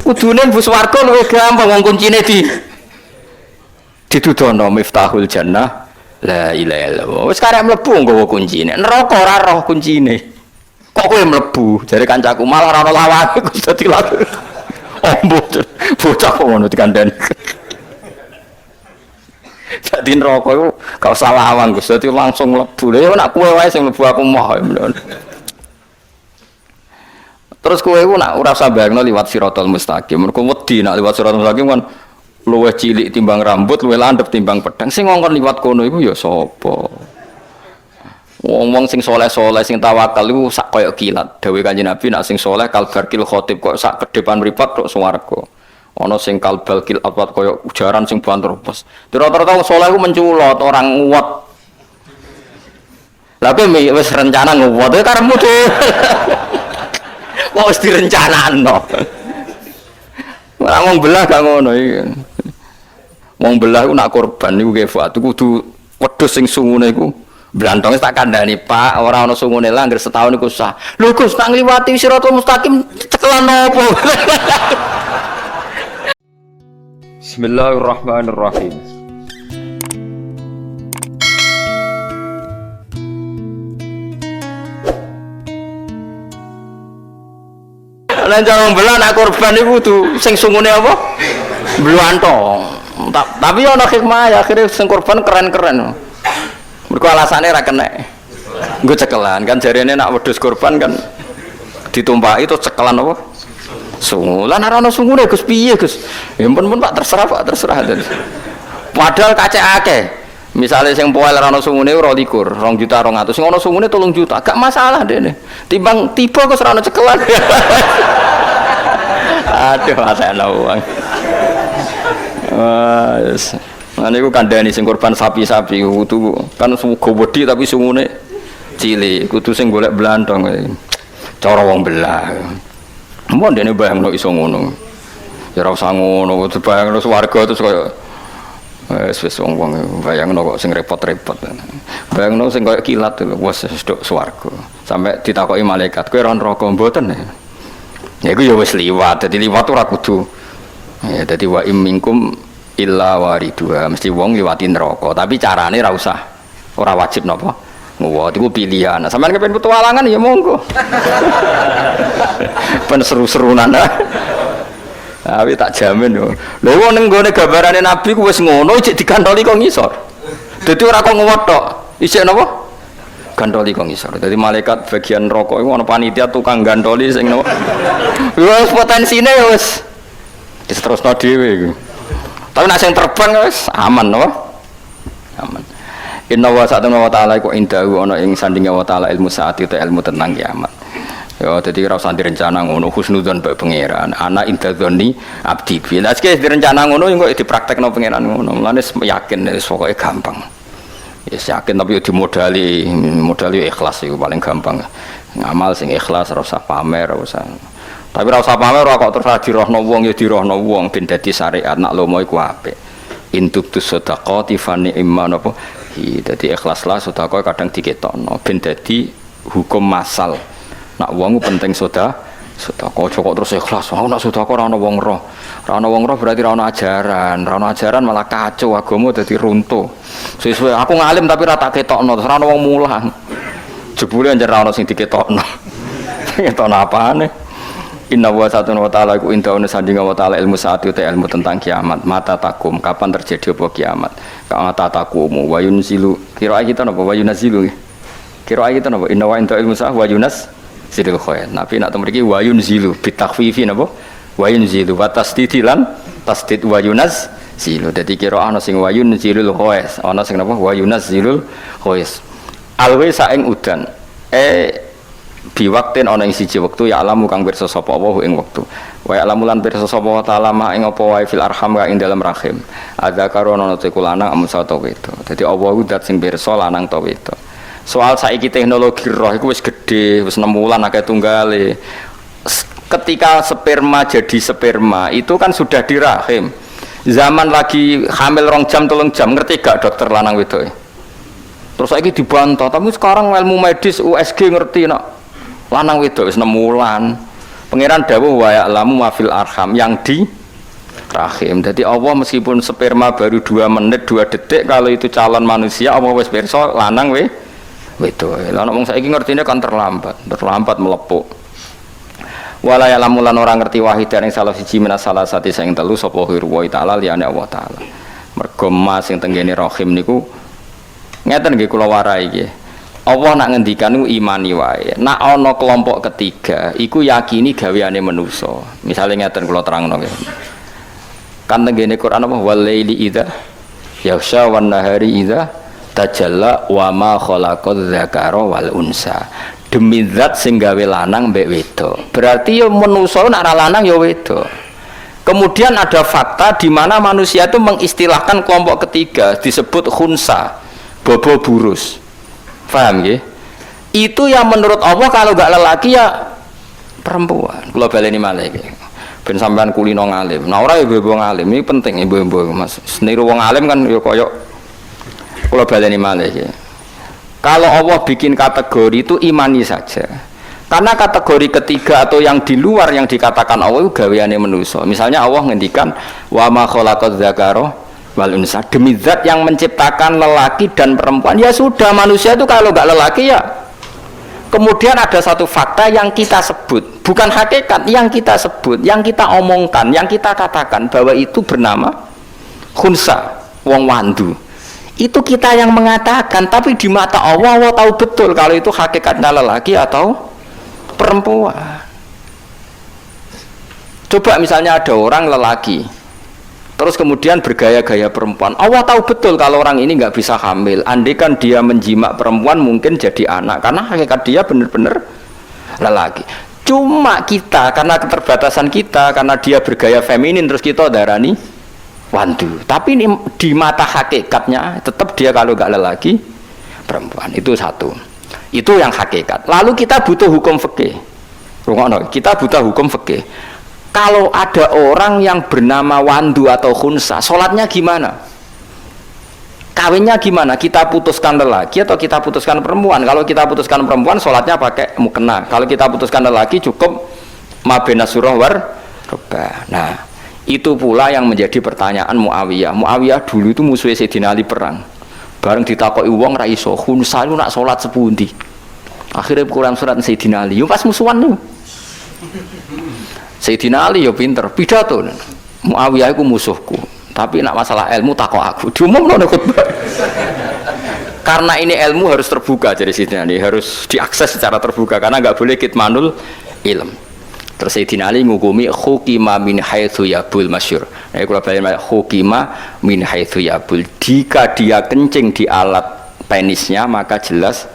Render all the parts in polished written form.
Kudune mlebu swarga luwih gampang wong kuncine ditudono miftahul jannah la ilaha illallah. Wis karek mlebu nggawa kuncine. Neraka ora roh kuncine. Kok kowe mlebu? Jare kancaku malah ora ono lawane Gus dadi lagu. Oh bocah kok ngono dikandani. Dadi neraka iku gak usah lawan Gus, dadi langsung mlebu. Lha ya nek kowe wae sing mlebu aku moh. Terus kowe iku nek ora usah bayangno liwat siratal mustaqim. Mergo wedi nek liwat siratal mustaqim kan luwih cilik timbang rambut, luwih landhep timbang pedang. Sing ngongkon liwat kono iku ya sapa? Wong-wong sing saleh-saleh sing tawakal iku sak kaya kilat. Dawuh Kanjeng Nabi nek sing saleh kalbarkil khatib kok sak kedepan mripat tok swarga. Ana sing kalbalkil atwat kaya ujaran sing banter pes. Rata-rata wong saleh iku menculot, orang nguwat. Lah kowe wis rencana nguwat karepmu dhewe. Wong wis direncanakno. Ora wong belah gak ngono iki. Wong belah iku nak korban niku kefat kudu wedhus sing sungune iku blantong tak kandhani Pak ora ana sungune lah anggere setahun iku sah. Lho Gus tak ngliwati siratal mustaqim cekelan opo? Bismillahirrahmanirrahim. Lan jangan belah nak korban iku kudu sing sungune apa? Blantong. Tapi ana hikmah ya akhirnya sing korban keren-keren. Mergo alasane ra kena. Nggo cekelan kan jarene nak wedhus korban kan ditumpaki terus cekelan apa? Sungu. Lah ora ana sungune Gus piye Gus? Ya pun Pak terserah Pak terserah. Padahal kacek akeh. Misalnya sing poel ora ana sungune 22 juta 200. Sing ana sungune 3 juta. Gak masalah dene. Timbang tiba kok ora ana cekelan. Aduh masalah uang. Yes. Nah niku kandhani sing korban sapi-sapi kudu kan sugo wedi tapi sungune cilik, kudu sing golek blantong. Cara wong belah. Mun dene bayangno iso ngono. Ya ora usah ngono, kudu bayangno swarga terus kaya wis wong-wong bayangno kok sing repot-repot. Bayangno sing kaya kilat wis sedok swarga. Sampai ditakoki malaikat, kowe ora neraka mboten ya. Ya iku ya wis liwat, dadi liwat ora kudu. Ya dadi wa imminkum illa waridua mesti wong liwati neraka tapi carane ora usah ora wajib napa nguwat iku pilihan sampean kepen petualangan ya monggo ben seru-serunan tapi tak jamin yo lha wong ning gone gambarane nabi ku wis ngono cek digantoli kok ngisor dadi ora kok nguwat tok isih napa gantoli kok ngisor dadi malaikat bagian neraka iku ana panitia tukang gantoli sing napa wis potensine wis terusno dhewe iku. Tapi nek sing terbang wis aman no? Aman. Inna wa ta'ala iku indahu ana ing sandinge wa ta'ala ilmu saati ta ilmu tentang kiamat. Ya dadi ora usah direncana ngono husnudzon bae pangeran. Ana indadzoni abdi. Lah iki direncana ngono kok dipraktekno pangeran ngono. Mulane yakin wis pokoke gampang. Ya yakin tapi modali ikhlas iku paling gampang. Ngamal sing ikhlas ora usah pamer, ora usah. Tapi ora usah pamer kok terus dirohno wong ya dirohno wong ben dadi syariat nak lomo iku apik. Intubtus shadaqati fa ni'man apa? Dadi ikhlaslah sedekah kadang diketokno ben dadi hukum masal. Nak wong penting sedekah aja kok terus ikhlas. Wong nak sedekah ora ana wong roh. Ora ana wong roh berarti ora ana ajaran. Ora ana ajaran malah kacau agama dadi runtuh. Sesuai aku ngalim tapi ora tak ketokno, terus ora ana wong mulang. Jebule anjen ora ana sing diketokno. Ketokno apane? Inna wa ta'ala iku indauna sandinga wa ta'ala ilmu saati uta ilmu tentang kiamat mata takum kapan terjadi apa kiamat mata takumu wa yunzilu kira kita napa wa yunzilu kira kita napa inna wa inda ilmu saati wa yunas sidil khair nabi nak mriki wa yunzilu bitakhfifi napa wa yunzilu wa tasdidilan tasdid wa yunas zilu dadi kira ana sing wa yunzilul khair ana sing napa wa yunzilul khair alwe saing udan biwaktin ana ing siji wektu ya alamu kang pirsa sapa wa ing wektu wa alamu lan pirsa sapa taala ma ing apa wae fil arham ka ing dalam rahim ada karono teku lanang amun sato wedo dadi Allah ku zat sing pirsa lanang ta wedo soal saiki teknologi roh iku wis gedhe wis 6 wulan akeh tunggale ketika sperma jadi sperma itu kan sudah di rahim zaman lagi hamil 2 jam 3 jam ngerti gak dokter lanang wedok terus saiki dibantah tapi sekarang ilmu medis USG ngerti nak lanang wedok wis 6 wulan Pangeran dawuh wa ya'lamu ma fil arham, yang di rahim. Jadi Allah meskipun sperma baru 2 menit 2 detik, kalau itu calon manusia Allah wis pirsa lanang wedok. Lah nek wong saiki ngertine kan terlambat melepuk. Wala ya'lamu lan ora ngerti wahidan ing salah siji minas salasati sing telu sapa wa ta'ala liyane Allah taala. Mergo mas sing tenggene rahim niku ngeten nggih kula warai nggih. Allah nak ngendikan niku imani wae. Nak ana kelompok ketiga iku yakini gaweane manusa. Misale ngeten kula terangno nggih. Kan tenggene Quran apa walaili idza yaghsha wan nahari idza tajalla wa ma khalaqadz dzakara wal unsa. Demi zat sing gawe lanang mbek wedok. Berarti ya manusa nek ora lanang ya wedok. Kemudian ada fakta di mana manusia itu mengistilahkan kelompok ketiga disebut khunsa, bobo burus. Paham nggih? Itu yang menurut Allah kalau enggak lelaki ya perempuan. Kula baleni malih iki. Ben sampean kulino ngalim. Nah ora ibu-ibu ngalim ini penting ibu-ibu Mas. Seniru wong alim kan ya koyo kula baleni malih iki. Kalau Allah bikin kategori itu imani saja. Karena kategori ketiga atau yang di luar yang dikatakan Allah itu gaweane manusia. Misalnya Allah ngendikan wa ma khalaqadz dzakara wal unsa, demi zat yang menciptakan lelaki dan perempuan. Ya sudah, manusia itu kalau enggak lelaki ya. Kemudian ada satu fakta yang kita sebut, bukan hakikat, yang kita sebut, yang kita omongkan, yang kita katakan bahwa itu bernama khunsa, wong wandu. Itu kita yang mengatakan, tapi di mata Allah, Allah tahu betul kalau itu hakikatnya lelaki atau perempuan. Coba misalnya ada orang lelaki, terus kemudian bergaya-gaya perempuan. Allah tahu betul kalau orang ini nggak bisa hamil. Andai kan dia menjimak perempuan mungkin jadi anak, karena hakikat dia benar-benar lelaki. Cuma kita karena keterbatasan kita, karena dia bergaya feminin, terus kita darani wandu. Tapi ini di mata hakikatnya tetap dia kalau nggak lelaki perempuan. Itu satu. Itu yang hakikat. Lalu kita butuh hukum fikih. Kita butuh hukum fikih. Kalau ada orang yang bernama wandu atau khunsa, sholatnya gimana? Kawinnya gimana? Kita putuskan lelaki atau kita putuskan perempuan? Kalau kita putuskan perempuan, sholatnya pakai mukena. Kalau kita putuskan lelaki, cukup mabena surah war rubah. Nah, itu pula yang menjadi pertanyaan Muawiyah. Muawiyah dulu itu musuh Sayyidina Ali perang. Bareng ditakoki wong ra iso khunsa itu nak salat sepundi. Akhirnya Quran surat Sayyidina Ali. Yo pas musuhan niku. Sayyidina Ali yo pinter, pidato. Muawiyah iku musuhku, tapi nak masalah ilmu takok aku. Diumumno nek khutbah. Karena ini ilmu harus terbuka, jadi Sayyidina Ali harus diakses secara terbuka karena enggak boleh kitmanul ilm. Terus Sayyidina Ali ngukumi hukima min haitsu yabul masyhur. Nah, kalau balik hukima min haitsu yabul, jika dia kencing di alat penisnya maka jelas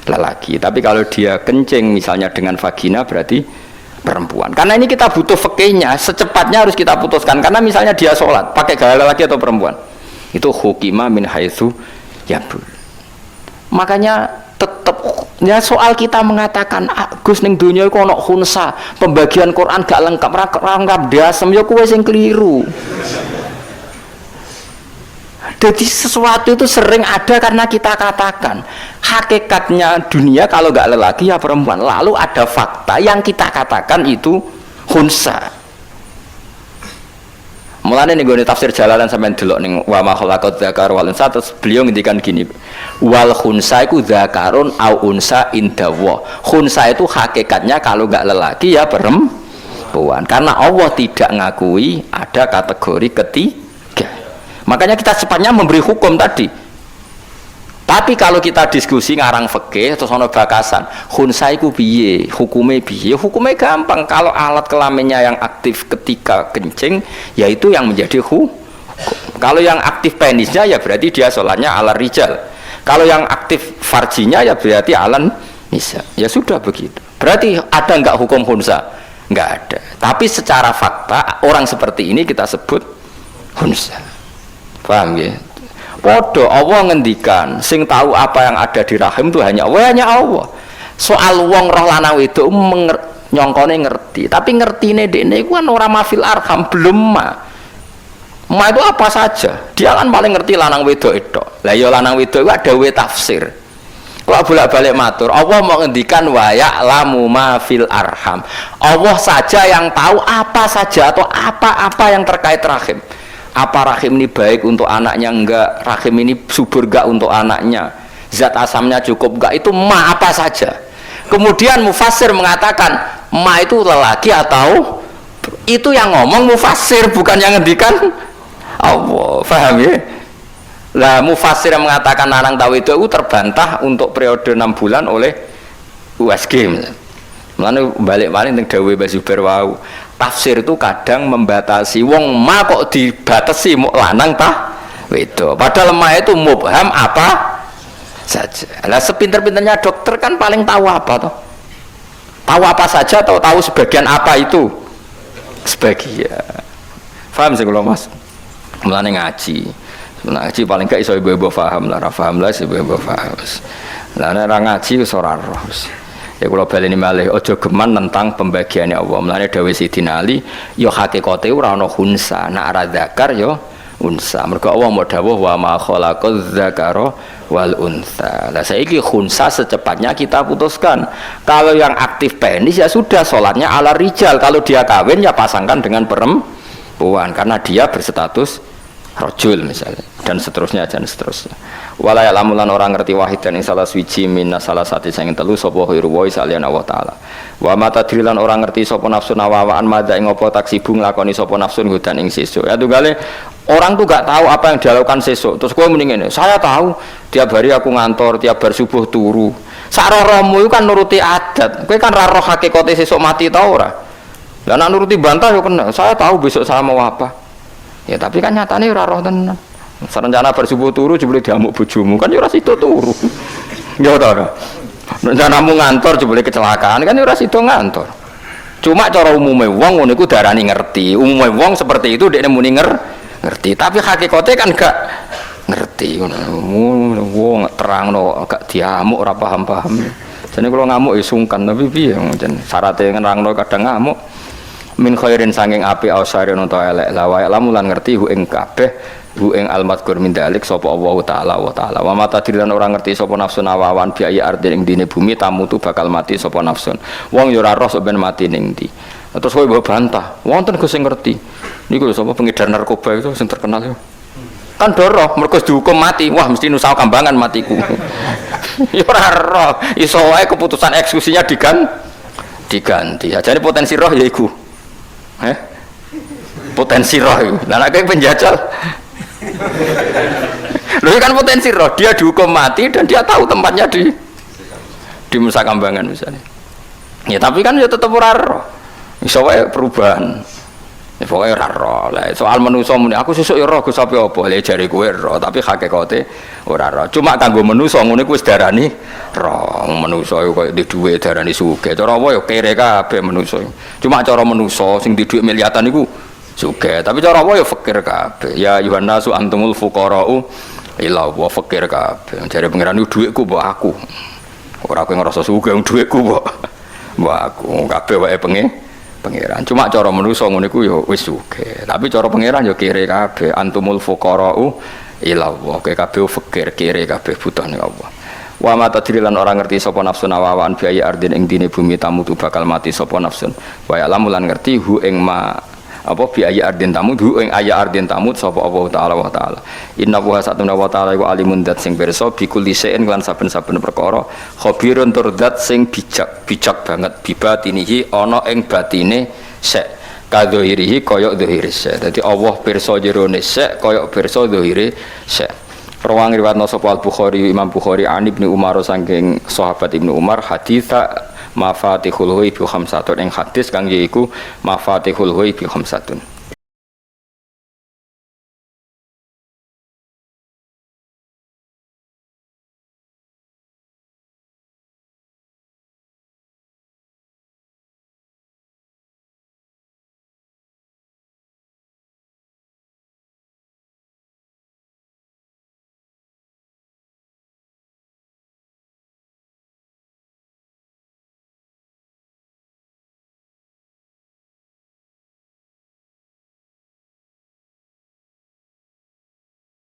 lelaki. Tapi kalau dia kencing misalnya dengan vagina berarti perempuan. Karena ini kita butuh fikihnya, secepatnya harus kita putuskan. Karena misalnya dia sholat pakai gaya lelaki atau perempuan, itu hukima min haitsu yabul. Makanya tetap ya soal kita mengatakan Gus ning dunia iku ana khunsa, pembagian Quran gak lengkap, lengkap dasem ya kowe sing keliru. Jadi sesuatu itu sering ada karena kita katakan hakikatnya dunia kalau gak lelaki ya perempuan, lalu ada fakta yang kita katakan itu khunsa. Mulane ning gone tafsir Jalalan sampean delok ning wa ma khalaqadz dzakara wal unsa, terus beliau ngendikan gini, wal khunsa iku dzakarun au unsa indawa. Khunsa itu hakikatnya kalau enggak lelaki ya perempuan. Karena Allah tidak ngakui ada kategori ketiga. Makanya kita cepatnya memberi hukum tadi. Tapi kalau kita diskusi ngarang fikih terus ono bakasan, khunsa iku piye? Hukume piye? Hukume gampang. Kalau alat kelaminnya yang aktif ketika kencing, yaitu yang menjadi hukum. Kalau yang aktif penisnya ya berarti dia sholatnya ala rijal. Kalau yang aktif farjinya ya berarti alan nisa. Ya sudah begitu. Berarti ada enggak hukum khunsa? Enggak ada. Tapi secara fakta orang seperti ini kita sebut khunsa. Paham ya? Podo Allah ngendikan sing tahu apa yang ada di rahim itu hanya Allah. Soal wong roh lanang itu nyongkone ngerti, tapi ngertine dekne iku kan ora mafil arham, belum ma itu apa saja. Dia kan paling ngerti lanang wedok itu. Lah ya lanang wedok itu ada we tafsir. Kalau bolak-balik matur, Allah mau ngendikan wa ya'lamu ma fil arham. Allah saja yang tahu apa saja atau apa-apa yang terkait rahim. Apa rahim ini baik untuk anaknya enggak, rahim ini subur enggak untuk anaknya, zat asamnya cukup enggak, itu ma apa saja. Kemudian mufassir mengatakan ma itu lelaki atau itu yang ngomong mufassir, bukan yang ngendikan Allah. Paham ya? Lah mufassir yang mengatakan larang tahu itu terbantah untuk periode 6 bulan oleh USG. Mulane balik-balik teng dawuhe Mbah Zubair wau. Tafsir itu kadang membatasi wong ma kok dibatasi muk lanang tah wedok. Padahal ma itu mubham apa saja. Lah sepinter-pinternya dokter kan paling tahu apa toh? Tahu apa saja atau tahu sebagian apa itu? Sebagian. Paham sih kalau Mas? Mulane ngaji. Ngaji paling gak iso ibu-ibu paham lah, paham lah ibu-ibu paham. Lah nek ora ngaji wis ora roh. Ya kula baleni malih aja geman tentang pembagiane Allah. Mulane dawuh Sidina Ali, ya hakikate ora ana hunsa, nek ora zakar ya unsa. Mergo Allah mau dawuh wa ma khalaqaz zakara wal unsa. Lah saiki hunsa secepatnya kita putuskan. Kalau yang aktif penis ya sudah salatnya ala rijal. Kalau dia kawin ya pasangkan dengan perempuan karena dia berstatus rajul misalnya dan seterusnya. Wala ya'lamu lan orang ngerti wahid dan ing salah suci minna salah satu sing telu sapa khairu wa salian Allah taala. Wa mata drilan orang ngerti sapa nafsu nawawaan madha ing apa taksibu nglakoni sapa nafsu nggodan ing sesuk. Ya tunggale orang tuh gak tahu apa yang dilakukan sesuk. Terus kowe mending ngene, saya tahu tiap hari aku ngantor, tiap bar subuh turu. Sak rohmu iku kan nuruti adat. Kowe kan ra roh hakikate sesuk mati ta ora? Lah nek nuruti bantah yo kena. Saya tahu besok saya mau apa. Ya tapi kan nyatane ora roh tenan. Rencana bersubuh turu jebule diamuk bojomu kan ya ora sida turu. Ya ora. Rencanamu ngantor jebule kecelakaan kan ya ora sida ngantor. Cuma cara umume wong ngono iku darani ngerti. Umume wong seperti itu dekne muni ngerti, tapi hakikate kan gak ngerti ngono. Wong terangno gak diamuk ora paham-paham. Jane kula ngamuk ya sungkan tapi piye jen syaraté nerangno kadang ngamuk. Min khairin sanging api ausarin untuk elek lawai lamulan ngerti hu ing kabeh hu ing almadkur min dalik sapa Allah taala wa mata dirilan orang ngerti sapa nafsun awawan biaya ardin ing dine bumi tamu tu bakal mati sapa nafsun wong yo ora roh sok ben mati ning ndi. Terus kowe mbok bantah wonten Gus sing ngerti niku lho sapa pengedar narkoba itu sing terkenal yo kan doroh mergo dihukum mati wah mesti nusa kambangan matiku. Yo ora roh iso wae keputusan eksekusinya diganti ajane potensi roh ya iku potensi roh itu. Nah, kayak penjajal. Loh kan potensi roh, dia dihukum mati dan dia tahu tempatnya di Nusa Kambangan misalnya. Ya tapi kan ya tetap ora roh. Iso wae perubahan. Ya pokoke ora roh. Lah soal manusa muni aku sesuk ya roh Gus apa apa. Lah jare kowe roh, tapi hakikate ora roh. Cuma kanggo manusa ngene kuwi wis darani roh. Manusa koyo di dhuwit darani sugih. Cara apa ya kere kabeh manusa. Cuma cara manusa sing di dhuwit miliatan iku sugih. Tapi cara apa ya fakir kabeh. Ya Yohanes antumul fuqara'u ila wa fakir kabeh. Jare pangeran iku dhuwitku mbok aku. Ora kowe ngrasa sugih dhuwitku mbok aku. Kabeh wae pangeran. Cuma cara manusa ngono iku ya wis sugih. Tapi cara pangeran ya kere kabeh. Antumul fuqara'u ila Allah. Kowe kabeh fakir kere kabeh butuh ning Allah. Wa mata dirilan orang ngerti sapa nafsun awaan biaya ardin ing dine bumi tamu tu bakal mati sapa nafsun. Wa ya'lamu lan ngerti hu ing ma apa biaya ardin tamu hu ing aya ardin tamu sapa Allah taala wa taala. Inna wa satuna wa taala iku alimun dat sing pirsa bikul lisein lan saben-saben perkara khabirun tur dat sing bijak banget bibatinihi ana ing batine sek kadhirihi kaya dhahire sek. Dadi Allah pirsa jerone sek kaya pirsa dhahire sek. Rawang riwayatna sapa Al-Bukhari Imam Bukhari an Ibnu Umar saking sahabat Ibnu Umar haditsa mafatihul ghaib khamsatun ing hadis kang yaiku mafatihul ghaib khamsatun.